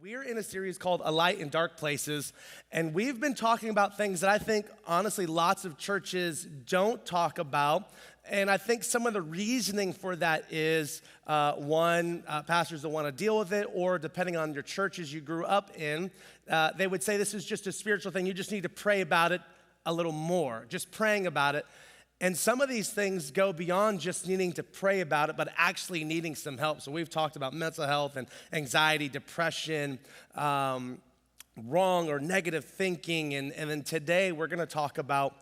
We're in a series called A Light in Dark Places, and we've been talking about things that I think, honestly, lots of churches don't talk about. And I think some of the reasoning for that is, pastors don't want to deal with it, or depending on your churches you grew up in, they would say this is just a spiritual thing. You just need to pray about it a little more, just praying about it. And some of these things go beyond just needing to pray about it, but actually needing some help. So we've talked about mental health and anxiety, depression, wrong or negative thinking. And then today we're going to talk about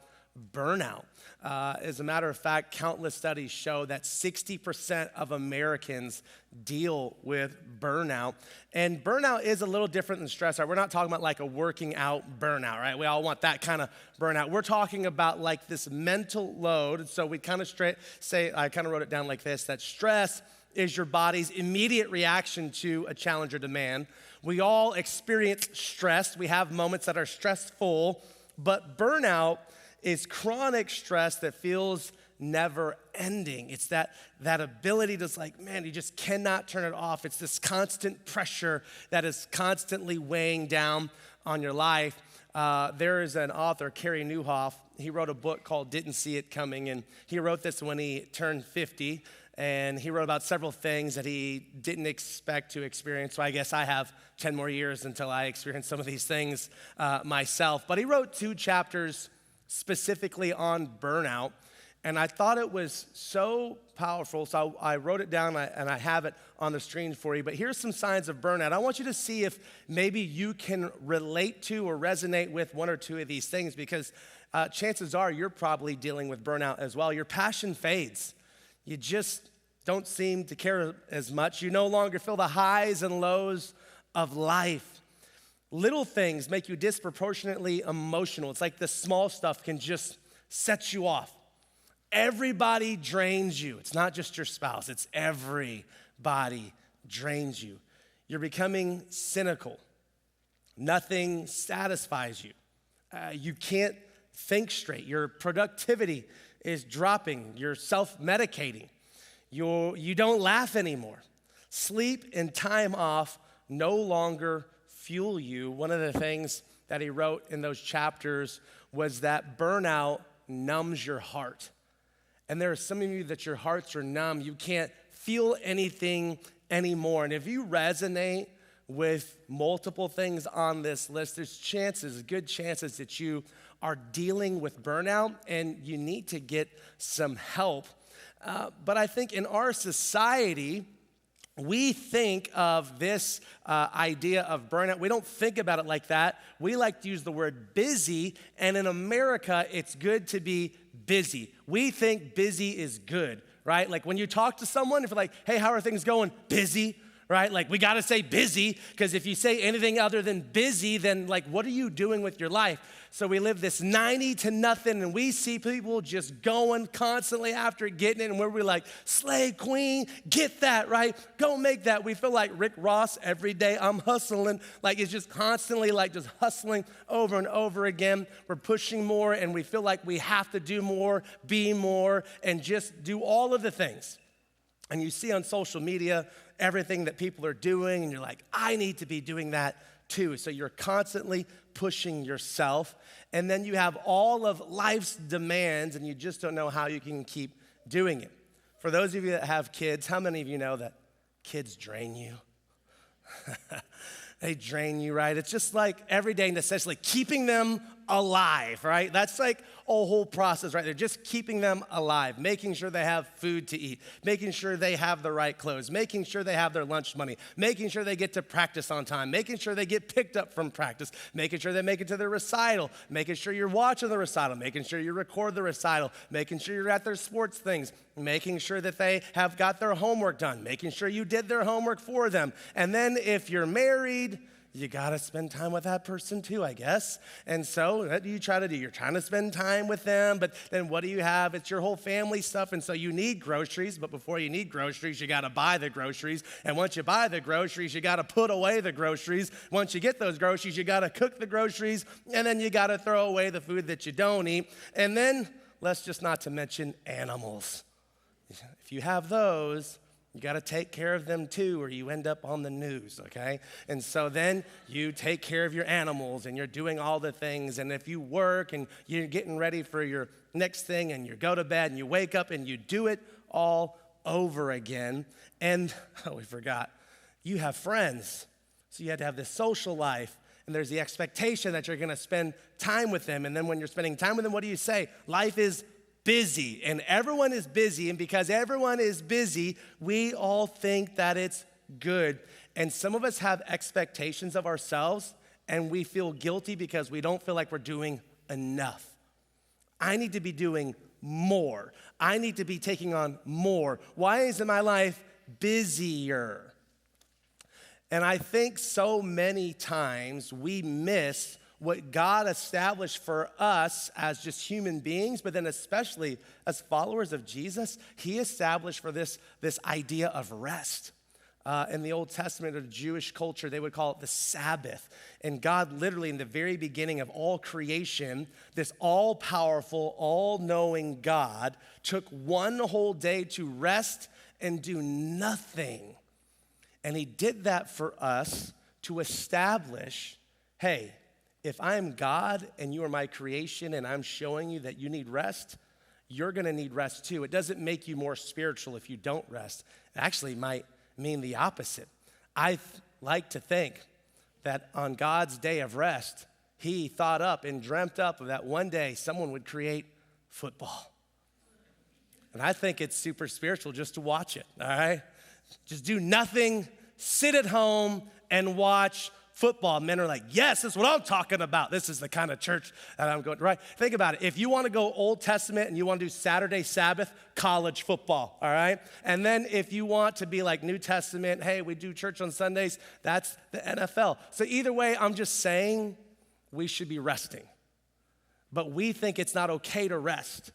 burnout. As a matter of fact, countless studies show that 60% of Americans deal with burnout. And burnout is a little different than stress. Right? We're not talking about like a working out burnout, right? We all want that kind of burnout. We're talking about like this mental load. So we kind of I kind of wrote it down like this, that stress is your body's immediate reaction to a challenge or demand. We all experience stress. We have moments that are stressful, but burnout is chronic stress that feels never ending. It's that ability to you just cannot turn it off. It's this constant pressure that is constantly weighing down on your life. There is an author, Carey Nieuwhof. He wrote a book called Didn't See It Coming, and he wrote this when he turned 50, and he wrote about several things that he didn't expect to experience. So I guess I have 10 more years until I experience some of these things myself. But he wrote 2 chapters specifically on burnout, and I thought it was so powerful, so I wrote it down, and I have it on the screen for you. But here's some signs of burnout. I want you to see if maybe you can relate to or resonate with one or two of these things, because chances are you're probably dealing with burnout as well. Your passion fades. You just don't seem to care as much. You no longer feel the highs and lows of life. Little things make you disproportionately emotional. It's like the small stuff can just set you off. Everybody drains you. It's not just your spouse, it's everybody drains you. You're becoming cynical. Nothing satisfies you. You can't think straight. Your productivity is dropping. You're self-medicating. You don't laugh anymore. Sleep and time off no longer fuel you. One of the things that he wrote in those chapters was that burnout numbs your heart. And there are some of you that your hearts are numb. You can't feel anything anymore. And if you resonate with multiple things on this list, there's good chances that you are dealing with burnout and you need to get some help. But I think in our society, we think of this idea of burnout. We don't think about it like that. We like to use the word busy, and in America, it's good to be busy. We think busy is good, right? Like when you talk to someone, if you're like, hey, how are things going? Busy, right? Like we gotta say busy, because if you say anything other than busy, then like what are you doing with your life? So we live this 90 to nothing, and we see people just going constantly after it, getting it, and we're like, slay queen, get that, right? Go make that. We feel like Rick Ross every day. I'm hustling. Like it's just constantly like just hustling over and over again. We're pushing more, and we feel like we have to do more, be more, and just do all of the things. And you see on social media everything that people are doing, and you're like, I need to be doing that too. So you're constantly pushing yourself, and then you have all of life's demands, and you just don't know how you can keep doing it. For those of you that have kids, how many of you know that kids drain you? They drain you, right? It's just like everyday necessity, keeping them alive, right? That's like a whole process, right? They're just keeping them alive, making sure they have food to eat, making sure they have the right clothes, making sure they have their lunch money, making sure they get to practice on time, making sure they get picked up from practice, making sure they make it to their recital, making sure you're watching the recital, making sure you record the recital, making sure you're at their sports things, making sure that they have got their homework done, making sure you did their homework for them. And then if you're married, you gotta spend time with that person too, I guess. And so what do you try to do? You're trying to spend time with them, but then what do you have? It's your whole family stuff, and so you need groceries, but before you need groceries, you gotta buy the groceries. And once you buy the groceries, you gotta put away the groceries. Once you get those groceries, you gotta cook the groceries, and then you gotta throw away the food that you don't eat. And then, let's just not to mention animals. If you have those, You got to take care of them too, or you end up on the news, okay? And so then you take care of your animals and you're doing all the things. And if you work and you're getting ready for your next thing and you go to bed and you wake up and you do it all over again. And, oh, we forgot, you have friends. So you had to have this social life. And there's the expectation that you're going to spend time with them. And then when you're spending time with them, what do you say? Life is busy, and everyone is busy, and because everyone is busy, we all think that it's good. And some of us have expectations of ourselves, and we feel guilty because we don't feel like we're doing enough. I need to be doing more. I need to be taking on more. Why isn't my life busier? And I think so many times we miss what God established for us as just human beings, but then especially as followers of Jesus, he established for this idea of rest. In the Old Testament or the Jewish culture, they would call it the Sabbath. And God literally in the very beginning of all creation, this all-powerful, all-knowing God took one whole day to rest and do nothing. And he did that for us to establish, hey, if I'm God and you are my creation and I'm showing you that you need rest, you're gonna need rest too. It doesn't make you more spiritual if you don't rest. It actually might mean the opposite. I like to think that on God's day of rest, he thought up and dreamt up of that one day someone would create football. And I think it's super spiritual just to watch it, all right? Just do nothing, sit at home and watch football. Men are like, yes, that's what I'm talking about. This is the kind of church that I'm going to, right? Think about it. If you want to go Old Testament and you want to do Saturday Sabbath, college football, all right? And then if you want to be like New Testament, hey, we do church on Sundays, that's the NFL. So either way, I'm just saying we should be resting. But we think it's not okay to rest.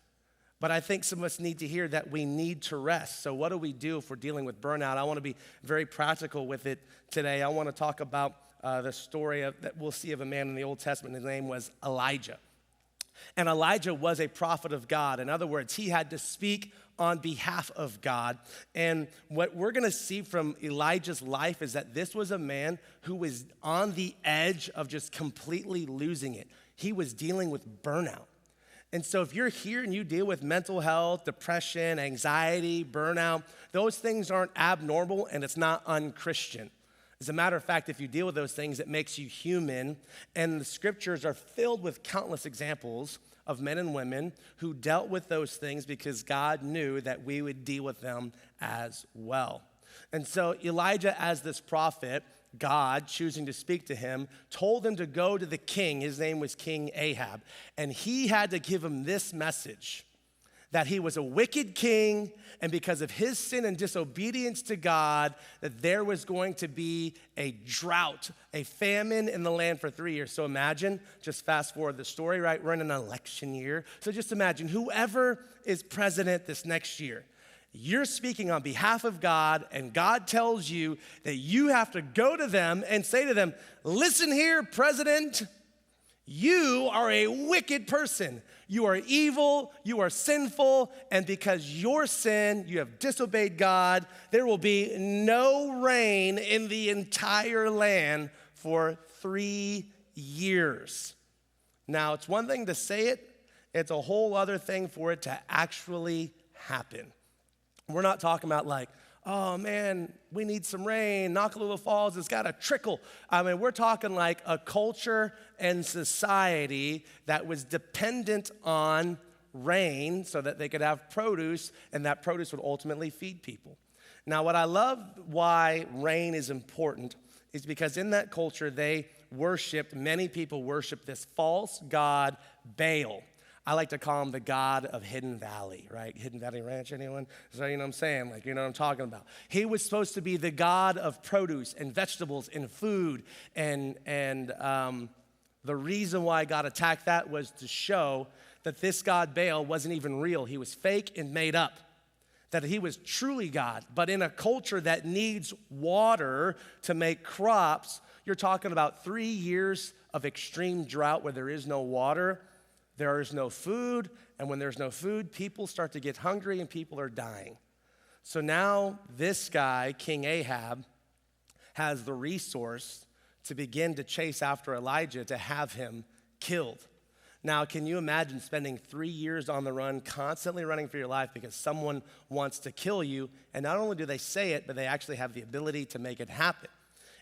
But I think some of us need to hear that we need to rest. So what do we do if we're dealing with burnout? I want to be very practical with it today. I want to talk about the story that we'll see of a man in the Old Testament. His name was Elijah. And Elijah was a prophet of God. In other words, he had to speak on behalf of God. And what we're going to see from Elijah's life is that this was a man who was on the edge of just completely losing it. He was dealing with burnout. And so if you're here and you deal with mental health, depression, anxiety, burnout, those things aren't abnormal and it's not unchristian. As a matter of fact, if you deal with those things, it makes you human. And the scriptures are filled with countless examples of men and women who dealt with those things because God knew that we would deal with them as well. And so Elijah, as this prophet, God, choosing to speak to him, told him to go to the king. His name was King Ahab. And he had to give him this message, that he was a wicked king, and because of his sin and disobedience to God, that there was going to be a drought, a famine in the land for 3 years. So imagine, just fast forward the story, right? We're in an election year. So just imagine whoever is president this next year, you're speaking on behalf of God, and God tells you that you have to go to them and say to them, listen here, president, you are a wicked person. You are evil, you are sinful, and because your sin, you have disobeyed God, there will be no rain in the entire land for 3 years. Now, it's one thing to say it, it's a whole other thing for it to actually happen. We're not talking about like, oh man, we need some rain, Nakalula Falls, it's got to trickle. I mean, we're talking like a culture and society that was dependent on rain so that they could have produce, and that produce would ultimately feed people. Now, what I love why rain is important is because in that culture, many people worshiped this false god, Baal. I like to call him the god of Hidden Valley, right? Hidden Valley Ranch, anyone? So you know what I'm saying? Like, you know what I'm talking about. He was supposed to be the god of produce and vegetables and food. And the reason why God attacked that was to show that this god Baal wasn't even real. He was fake and made up. That he was truly God. But in a culture that needs water to make crops, you're talking about 3 years of extreme drought where there is no water. There is no food, and when there's no food, people start to get hungry and people are dying. So now this guy, King Ahab, has the resource to begin to chase after Elijah to have him killed. Now, can you imagine spending 3 years on the run, constantly running for your life because someone wants to kill you, and not only do they say it, but they actually have the ability to make it happen.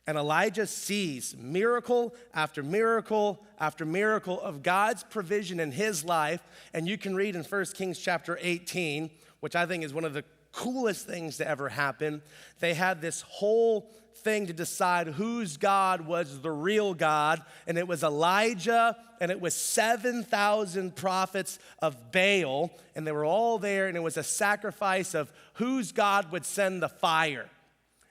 And Elijah sees miracle after miracle after miracle of God's provision in his life, and you can read in 1 Kings chapter 18, which I think is one of the coolest things to ever happen. They had this whole thing to decide whose God was the real God, and it was Elijah, and it was 7,000 prophets of Baal, and they were all there, and it was a sacrifice of whose God would send the fire.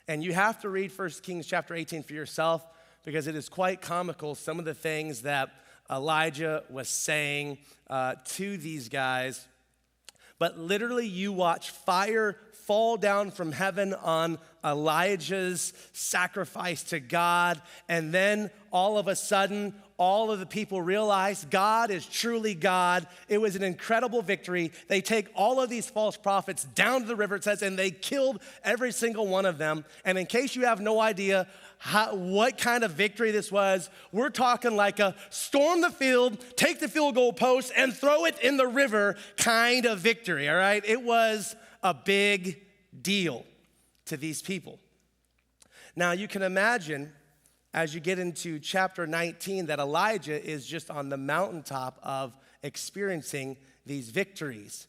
And you have to read 1 Kings chapter 18 for yourself, because it is quite comical, some of the things that Elijah was saying to these guys. But literally, you watch fire fall down from heaven on Elijah's sacrifice to God, and then all of a sudden, all of the people realize God is truly God. It was an incredible victory. They take all of these false prophets down to the river, it says, and they killed every single one of them. And in case you have no idea what kind of victory this was, we're talking like a storm the field, take the field goal post, and throw it in the river kind of victory, all right? It was a big deal to these people. Now, you can imagine as you get into chapter 19 that Elijah is just on the mountaintop of experiencing these victories.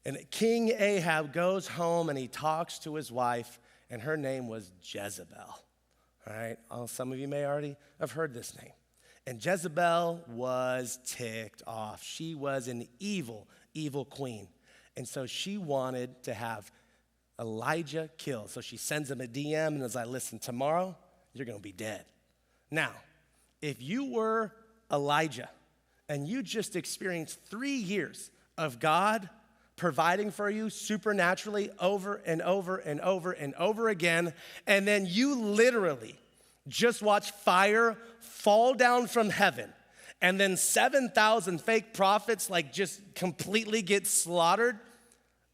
And King Ahab goes home and he talks to his wife, and her name was Jezebel. All right, some of you may already have heard this name. And Jezebel was ticked off. She was an evil, evil queen. And so she wanted to have Elijah killed. So she sends him a DM and is like, listen, tomorrow you're going to be dead. Now, if you were Elijah and you just experienced 3 years of God providing for you supernaturally over and over and over and over again, and then you literally just watch fire fall down from heaven, and then 7,000 fake prophets like just completely get slaughtered,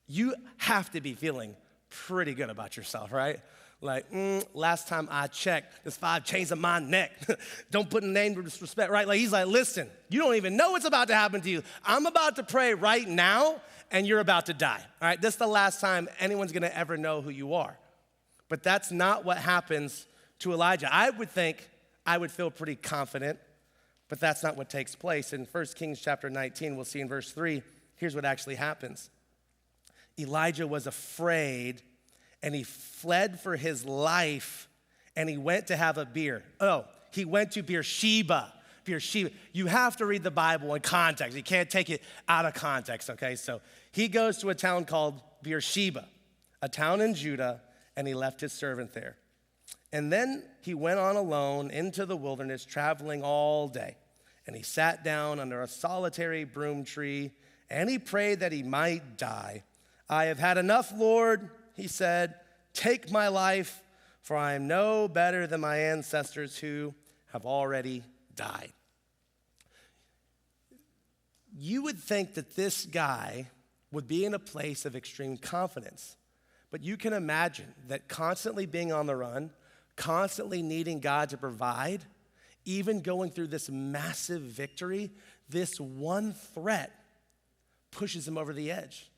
you have to be feeling pretty good about yourself, right? Like, last time I checked, there's 5 chains on my neck. Don't put a name to disrespect, right? Like, he's like, listen, you don't even know what's about to happen to you. I'm about to pray right now, and you're about to die, all right? This is the last time anyone's gonna ever know who you are. But that's not what happens to Elijah. I would think I would feel pretty confident, but that's not what takes place. In 1 Kings chapter 19, we'll see in verse 3, here's what actually happens. Elijah was afraid, and he fled for his life, and he went to have a beer. Oh, he went to Beersheba. Beersheba. You have to read the Bible in context. You can't take it out of context, okay? So he goes to a town called Beersheba, a town in Judah, and he left his servant there. And then he went on alone into the wilderness, traveling all day. And he sat down under a solitary broom tree, and he prayed that he might die. I have had enough, Lord, he said. Take my life, for I am no better than my ancestors who have already died. You would think that this guy would be in a place of extreme confidence. But you can imagine that constantly being on the run, constantly needing God to provide, even going through this massive victory, this one threat pushes him over the edge.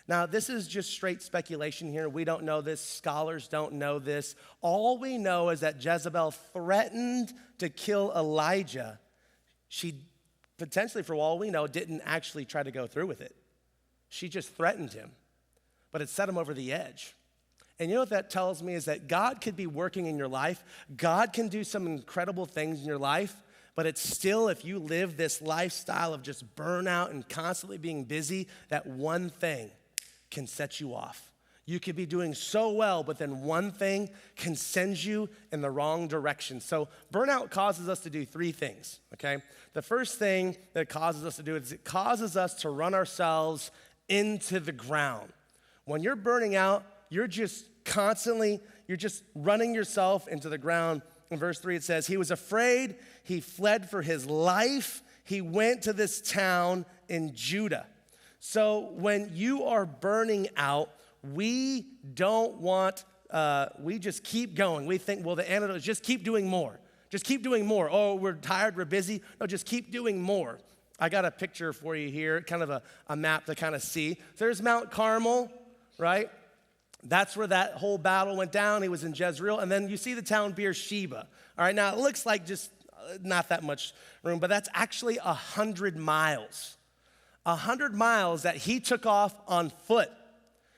Now, this is just straight speculation here. We don't know this. Scholars don't know this. All we know is that Jezebel threatened to kill Elijah. She potentially, for all we know, didn't actually try to go through with it. She just threatened him, but it set him over the edge. And you know what that tells me is that God could be working in your life. God can do some incredible things in your life, but it's still, if you live this lifestyle of just burnout and constantly being busy, that one thing can set you off. You could be doing so well, but then one thing can send you in the wrong direction. So burnout causes us to do 3 things, okay? The first thing that it causes us to do is it causes us to run ourselves into the ground. When you're burning out, you're just running yourself into the ground. In verse 3, it says, he was afraid, he fled for his life, he went to this town in Judah. So when you are burning out, we don't want, we just keep going. We think, well, the antidote is just keep doing more. Just keep doing more. Oh, we're tired, we're busy. No, just keep doing more. I got a picture for you here, kind of a map to kind of see. So there's Mount Carmel, right? That's where that whole battle went down. He was in Jezreel. And then you see the town Beersheba. All right, now it looks like just not that much room, but that's actually 100 miles. 100 miles that he took off on foot.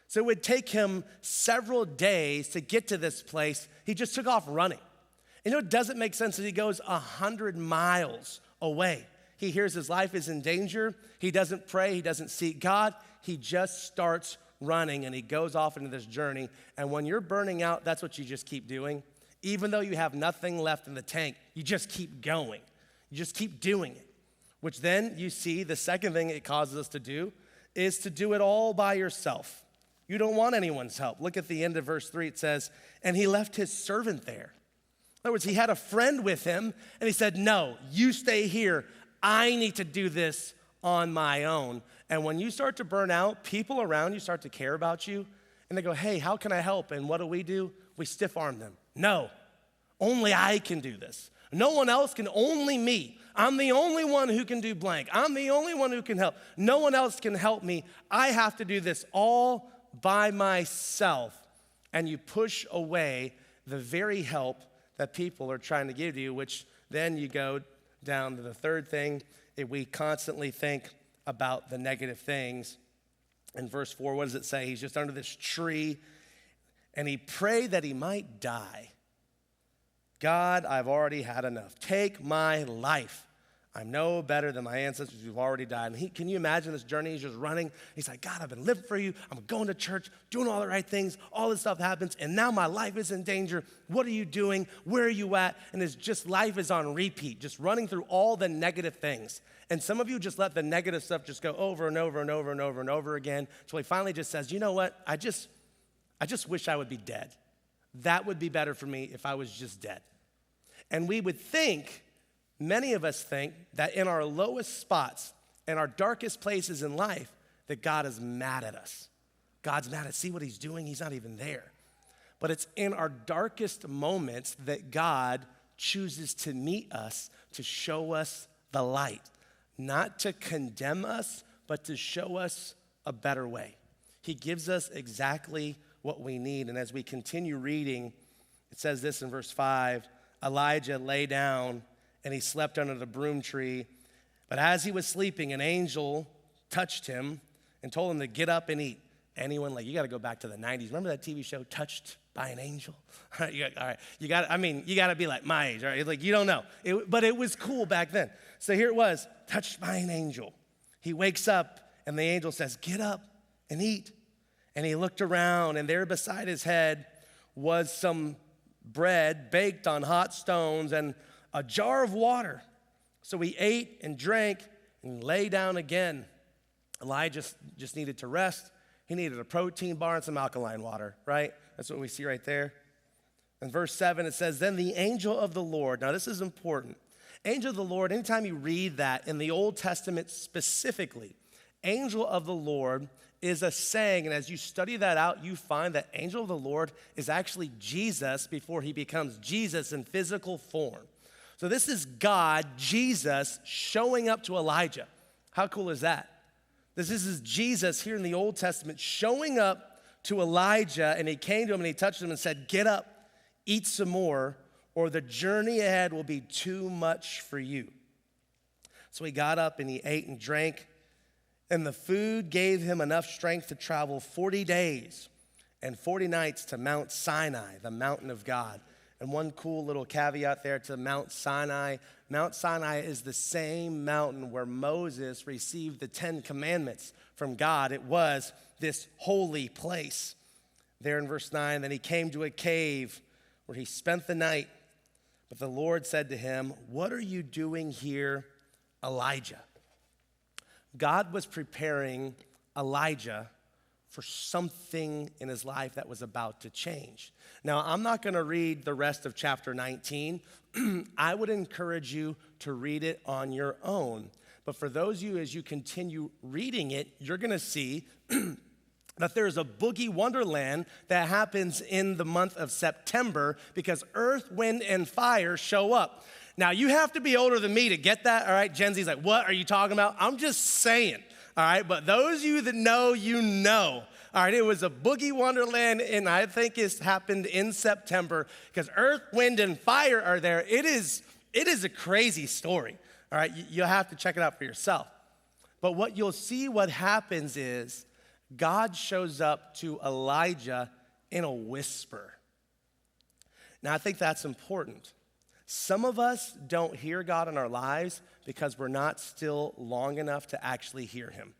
So it would take him several days to get to this place. He just took off running. You know, it doesn't make sense that he goes 100 miles away. He hears his life is in danger. He doesn't pray. He doesn't seek God. He just starts running, and he goes off into this journey. And when you're burning out, that's what you just keep doing. Even though you have nothing left in the tank, you just keep going. You just keep doing it, which then you see the second thing it causes us to do is to do it all by yourself. You don't want anyone's help. Look at the end of verse 3. It says, and he left his servant there. In other words, he had a friend with him, and he said, no, you stay here. I need to do this on my own. And when you start to burn out, people around you start to care about you, and they go, hey, how can I help? And what do? We stiff arm them. No, only I can do this. No one else can, only me. I'm the only one who can do blank. I'm the only one who can help. No one else can help me. I have to do this all by myself. And you push away the very help that people are trying to give you, which then you go down to the third thing. We constantly think about the negative things. In verse 4, what does it say? He's just under this tree, and he prayed that he might die. God, I've already had enough. Take my life. I'm no better than my ancestors who've already died. And can you imagine this journey? He's just running. He's like, God, I've been living for you. I'm going to church, doing all the right things. All this stuff happens, and now my life is in danger. What are you doing? Where are you at? And it's just life is on repeat, just running through all the negative things. And some of you just let the negative stuff just go over and over and over and over and over again. So he finally just says, you know what? I just wish I would be dead. That would be better for me if I was just dead. And we would think, many of us think, that in our lowest spots, in our darkest places in life, that God is mad at us. God's mad at, see what he's doing? He's not even there. But it's in our darkest moments that God chooses to meet us, to show us the light. Not to condemn us, but to show us a better way. He gives us exactly what we need. And as we continue reading, it says this in verse 5, Elijah lay down and he slept under the broom tree. But as he was sleeping, an angel touched him and told him to get up and eat. Anyone, you got to go back to the 90s. Remember that TV show, Touched by an Angel? All right, you got to be like my age, right? You don't know. But it was cool back then. So here it was, touched by an angel. He wakes up, and the angel says, get up and eat. And he looked around, and there beside his head was some bread baked on hot stones and a jar of water. So he ate and drank and lay down again. Elijah just needed to rest. He needed a protein bar and some alkaline water, right? That's what we see right there. In verse 7, it says, then the angel of the Lord, now this is important. Angel of the Lord, anytime you read that in the Old Testament specifically, angel of the Lord is a saying, and as you study that out, you find that angel of the Lord is actually Jesus before he becomes Jesus in physical form. So this is God, Jesus, showing up to Elijah. How cool is that? This is Jesus here in the Old Testament showing up to Elijah, and he came to him and he touched him and said, get up, eat some more, or the journey ahead will be too much for you. So he got up and he ate and drank, and the food gave him enough strength to travel 40 days and 40 nights to Mount Sinai, the mountain of God. And one cool little caveat there to Mount Sinai. Mount Sinai is the same mountain where Moses received the 10 commandments from God. It was this holy place. There in verse 9, then he came to a cave where he spent the night. But the Lord said to him, what are you doing here, Elijah? God was preparing Elijah for something in his life that was about to change. Now, I'm not going to read the rest of chapter 19. I would encourage you to read it on your own. But for those of you, as you continue reading it, you're going to see that there's a boogie wonderland that happens in the month of September because Earth, Wind, and Fire show up. Now, you have to be older than me to get that, all right? Gen Z's like, what are you talking about? I'm just saying, all right? But those of you that know, you know. All right, it was a boogie wonderland, and I think it's happened in September because Earth, Wind, and Fire are there. It is a crazy story, all right? You'll have to check it out for yourself. But what you'll see what happens is God shows up to Elijah in a whisper. Now, I think that's important. Some of us don't hear God in our lives because we're not still long enough to actually hear him.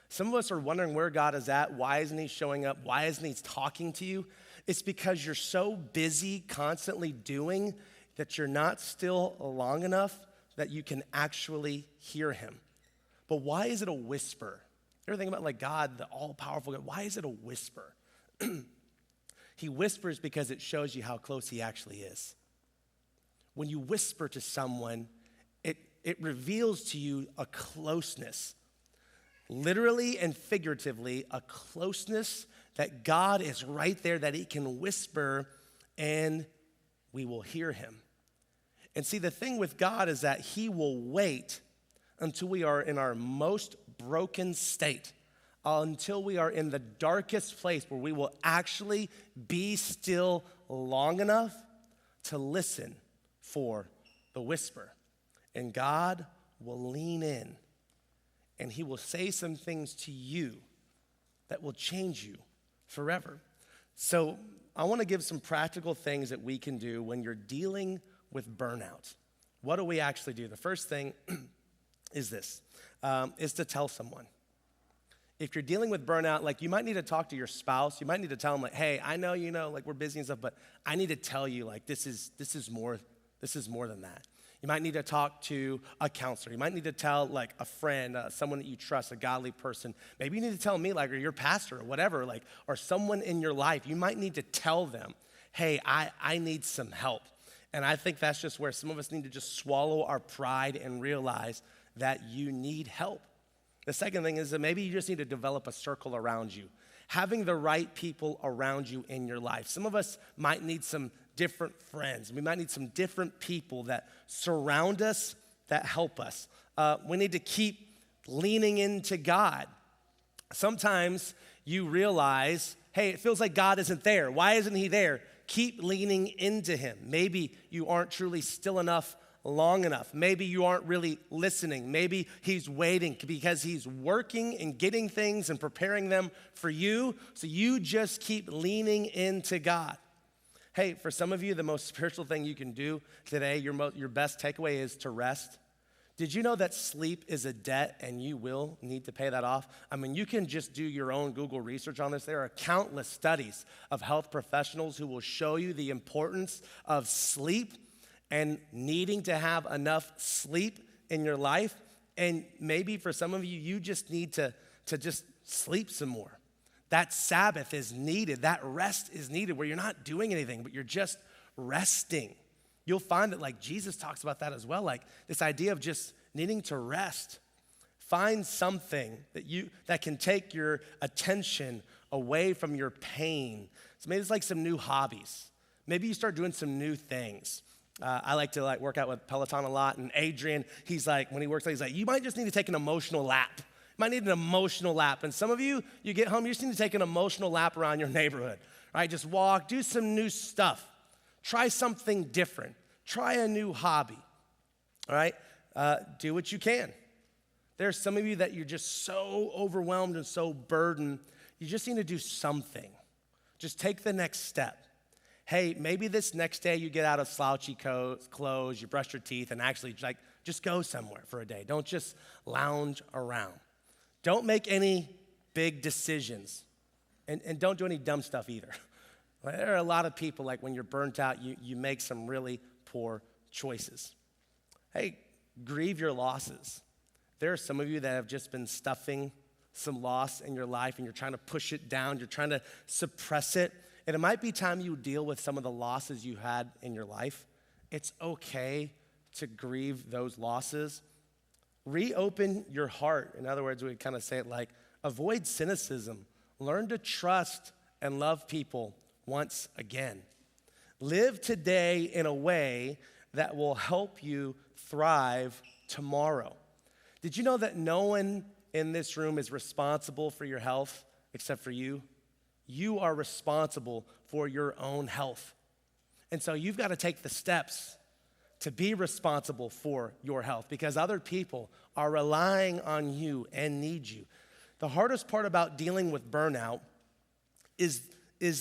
Some of us are wondering where God is at. Why isn't he showing up? Why isn't he talking to you? It's because you're so busy constantly doing that you're not still long enough that you can actually hear him. But why is it a whisper? You ever think about like God, the all-powerful God? Why is it a whisper? He whispers because it shows you how close he actually is. When you whisper to someone, it reveals to you a closeness. Literally and figuratively, a closeness that God is right there, that he can whisper and we will hear him. And see, the thing with God is that he will wait until we are in our most broken state, until we are in the darkest place where we will actually be still long enough to listen for the whisper. And God will lean in and he will say some things to you that will change you forever. So I want to give some practical things that we can do when you're dealing with burnout. What do we actually do? The first thing is this, is to tell someone. If you're dealing with burnout, like you might need to talk to your spouse. You might need to tell them like, hey, I know, like we're busy and stuff, but I need to tell you like this is more than that. You might need to talk to a counselor. You might need to tell like a friend, someone that you trust, a godly person. Maybe you need to tell me like, or your pastor or whatever, like, or someone in your life. You might need to tell them, hey, I need some help. And I think that's just where some of us need to just swallow our pride and realize that you need help. The second thing is that maybe you just need to develop a circle around you. Having the right people around you in your life. Some of us might need some different friends. We might need some different people that surround us, that help us. We need to keep leaning into God. Sometimes you realize, hey, it feels like God isn't there. Why isn't he there? Keep leaning into him. Maybe you aren't truly still enough long enough. Maybe you aren't really listening. Maybe he's waiting because he's working and getting things and preparing them for you. So you just keep leaning into God. Hey, for some of you, the most spiritual thing you can do today, your best takeaway is to rest. Did you know that sleep is a debt and you will need to pay that off? I mean, you can just do your own Google research on this. There are countless studies of health professionals who will show you the importance of sleep and needing to have enough sleep in your life. And maybe for some of you, you just need to just sleep some more. That Sabbath is needed. That rest is needed where you're not doing anything, but you're just resting. You'll find that like Jesus talks about that as well, like this idea of just needing to rest. Find something that can take your attention away from your pain. So maybe it's like some new hobbies. Maybe you start doing some new things. I like to work out with Peloton a lot, and Adrian, he's like, when he works out, he's like, you might just need to take an emotional lap. You might need an emotional lap. And some of you get home, you just need to take an emotional lap around your neighborhood. Right? Just walk, do some new stuff. Try something different. Try a new hobby. All right? Do what you can. There's some of you that you're just so overwhelmed and so burdened, you just need to do something. Just take the next step. Hey, maybe this next day you get out of slouchy clothes, you brush your teeth, and actually just go somewhere for a day. Don't just lounge around. Don't make any big decisions, and don't do any dumb stuff either. There are a lot of people, like when you're burnt out, you make some really poor choices. Hey, grieve your losses. There are some of you that have just been stuffing some loss in your life, and you're trying to push it down, you're trying to suppress it, and it might be time you deal with some of the losses you had in your life. It's okay to grieve those losses. Reopen your heart. In other words, we kind of say it like, avoid cynicism learn to trust and love people once again. Live today in a way that will help you thrive tomorrow. Did you know that no one in this room is responsible for your health except for you? You are responsible for your own health. And so you've got to take the steps to be responsible for your health because other people are relying on you and need you. The hardest part about dealing with burnout is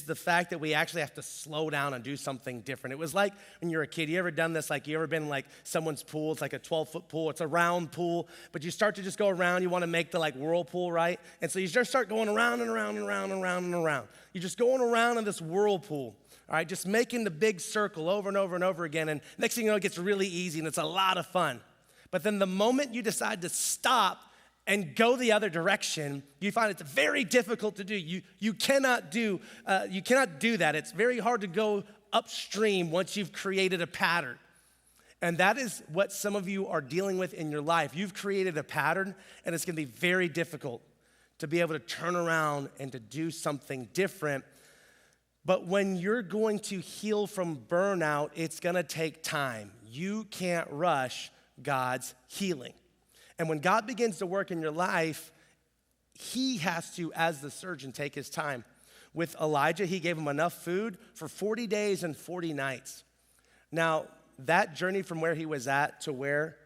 the fact that we actually have to slow down and do something different. It was like when you're a kid, you ever done this? Like you ever been like someone's pool, it's like a 12-foot pool, it's a round pool, but you start to just go around, you wanna make the like whirlpool, right? And so you just start going around and around and around and around and around. You're just going around in this whirlpool, all right? Just making the big circle over and over and over again. And next thing you know, it gets really easy and it's a lot of fun. But then the moment you decide to stop and go the other direction, you find it's very difficult to do. You cannot do that. It's very hard to go upstream once you've created a pattern. And that is what some of you are dealing with in your life. You've created a pattern, and it's gonna be very difficult to be able to turn around and to do something different. But when you're going to heal from burnout, it's gonna take time. You can't rush God's healing. And when God begins to work in your life, he has to, as the surgeon, take his time. With Elijah, he gave him enough food for 40 days and 40 nights. Now, that journey from where he was at to where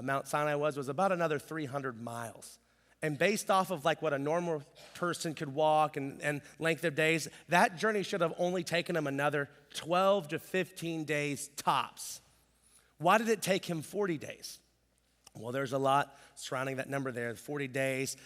Mount Sinai was about another 300 miles. And based off of like what a normal person could walk and length of days, that journey should have only taken him another 12 to 15 days tops. Why did it take him 40 days? Well, there's a lot surrounding that number there. 40 days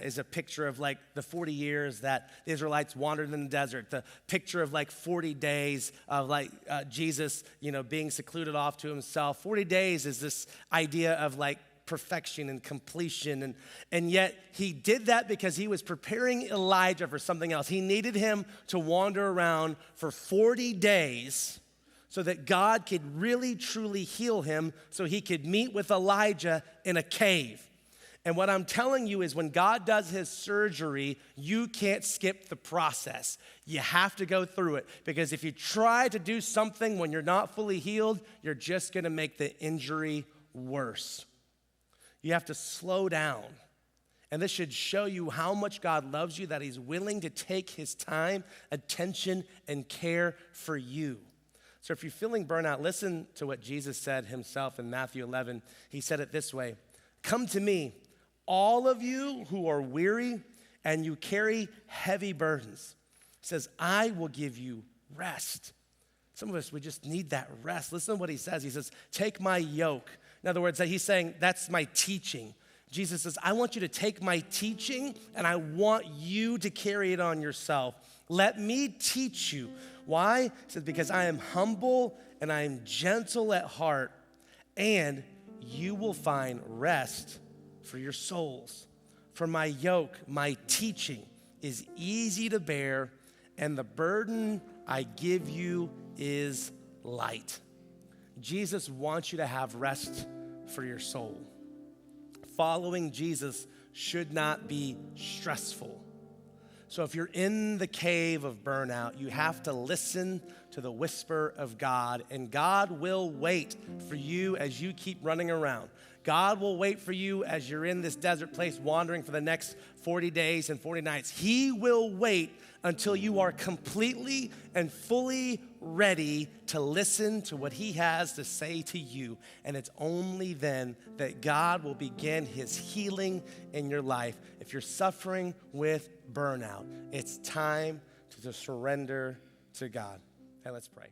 is a picture of like the 40 years that the Israelites wandered in the desert. The picture of like 40 days of like Jesus, being secluded off to himself. 40 days is this idea of like perfection and completion. And yet he did that because he was preparing Elijah for something else. He needed him to wander around for 40 days so that God could really, truly heal him so he could meet with Elijah in a cave. And what I'm telling you is when God does his surgery, you can't skip the process. You have to go through it because if you try to do something when you're not fully healed, you're just gonna make the injury worse. You have to slow down. And this should show you how much God loves you, that he's willing to take his time, attention, and care for you. So if you're feeling burnout, listen to what Jesus said himself in Matthew 11. He said it this way, "Come to me, all of you who are weary and you carry heavy burdens." He says, "I will give you rest." Some of us, we just need that rest. Listen to what he says. He says, "Take my yoke." In other words, he's saying, that's my teaching. Jesus says, I want you to take my teaching and I want you to carry it on yourself. Let me teach you. Why? He says, because I am humble and I am gentle at heart, and you will find rest for your souls. For my yoke, my teaching is easy to bear, and the burden I give you is light. Jesus wants you to have rest for your soul. Following Jesus should not be stressful. So if you're in the cave of burnout, you have to listen to the whisper of God, and God will wait for you as you keep running around. God will wait for you as you're in this desert place wandering for the next 40 days and 40 nights. He will wait until you are completely and fully ready to listen to what he has to say to you. And it's only then that God will begin his healing in your life. If you're suffering with burnout, it's time to surrender to God. Hey, let's pray.